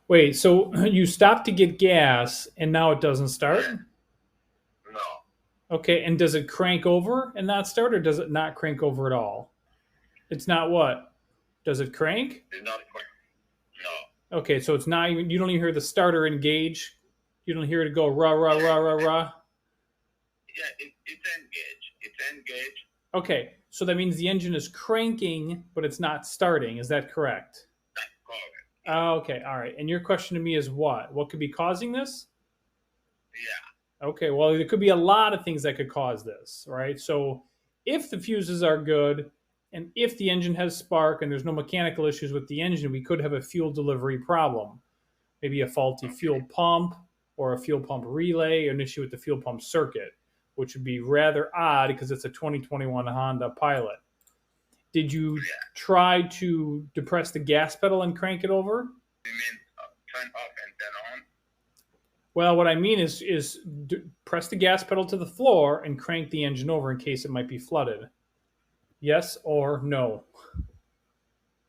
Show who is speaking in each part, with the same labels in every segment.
Speaker 1: Wait, so you stopped to get gas and now it doesn't start?
Speaker 2: Yeah. No.
Speaker 1: Okay, and does it crank over and not start, or does it not crank over at all? It's not what? Does it crank?
Speaker 2: It's not quick. No.
Speaker 1: Okay, so it's not even, you don't even hear the starter engage. You don't hear it go rah, rah,
Speaker 2: Yeah.
Speaker 1: rah, rah, rah.
Speaker 2: Yeah. It's engaged. It's engaged.
Speaker 1: Okay, so that means the engine is cranking, but it's not starting. Is that correct?
Speaker 2: That's correct.
Speaker 1: Oh, okay, all right. And your question to me is what? What could be causing this?
Speaker 2: Yeah.
Speaker 1: Okay, well, there could be a lot of things that could cause this, right? So if the fuses are good and if the engine has spark and there's no mechanical issues with the engine, we could have a fuel delivery problem. Maybe a faulty fuel
Speaker 2: Okay.
Speaker 1: pump or a fuel pump relay, or an issue with the fuel pump circuit, which would be rather odd because it's a 2021 Honda Pilot. Did you
Speaker 2: Yeah.
Speaker 1: try to depress the gas pedal and crank it over?
Speaker 2: You mean turn off and turn on?
Speaker 1: Well, what I mean is press the gas pedal to the floor and crank the engine over in case it might be flooded. Yes or no?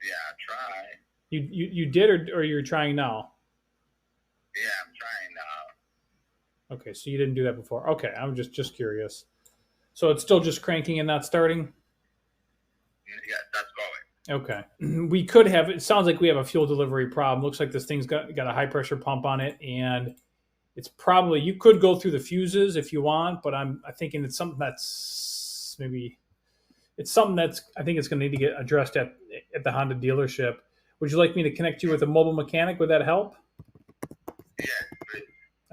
Speaker 2: Yeah. Try.
Speaker 1: You did, or you're trying now?
Speaker 2: Yeah. I'm trying now.
Speaker 1: Okay, so you didn't do that before. Okay, I'm just curious. So it's still just cranking and not starting?
Speaker 2: Yeah. That's correct.
Speaker 1: Okay. We could have, it sounds like we have a fuel delivery problem. Looks like this thing's got a high pressure pump on it, and it's probably, you could go through the fuses if you want, but I'm thinking it's something that's maybe, it's something that's, I think it's going to need to get addressed at the Honda dealership. Would you like me to connect you with a mobile mechanic? Would that help?
Speaker 2: Yeah. Please.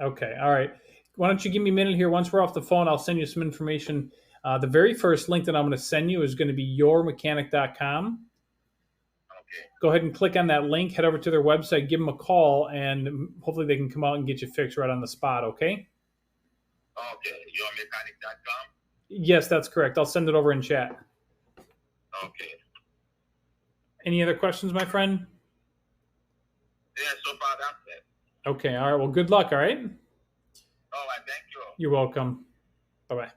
Speaker 1: Okay. All right. Why don't you give me a minute here? Once we're off the phone, I'll send you some information. The very first link that I'm going to send you is going to be yourmechanic.com.
Speaker 2: Okay.
Speaker 1: Go ahead and click on that link, head over to their website, give them a call, and hopefully they can come out and get you fixed right on the spot, okay?
Speaker 2: Okay. Yourmechanic.com.
Speaker 1: Yes, that's correct. I'll send it over in chat.
Speaker 2: Okay.
Speaker 1: Any other questions, my friend?
Speaker 2: Yeah. So far, that's it.
Speaker 1: Okay, all right. Well, good luck, all right?
Speaker 2: All right. Thank you.
Speaker 1: You're welcome. Bye bye.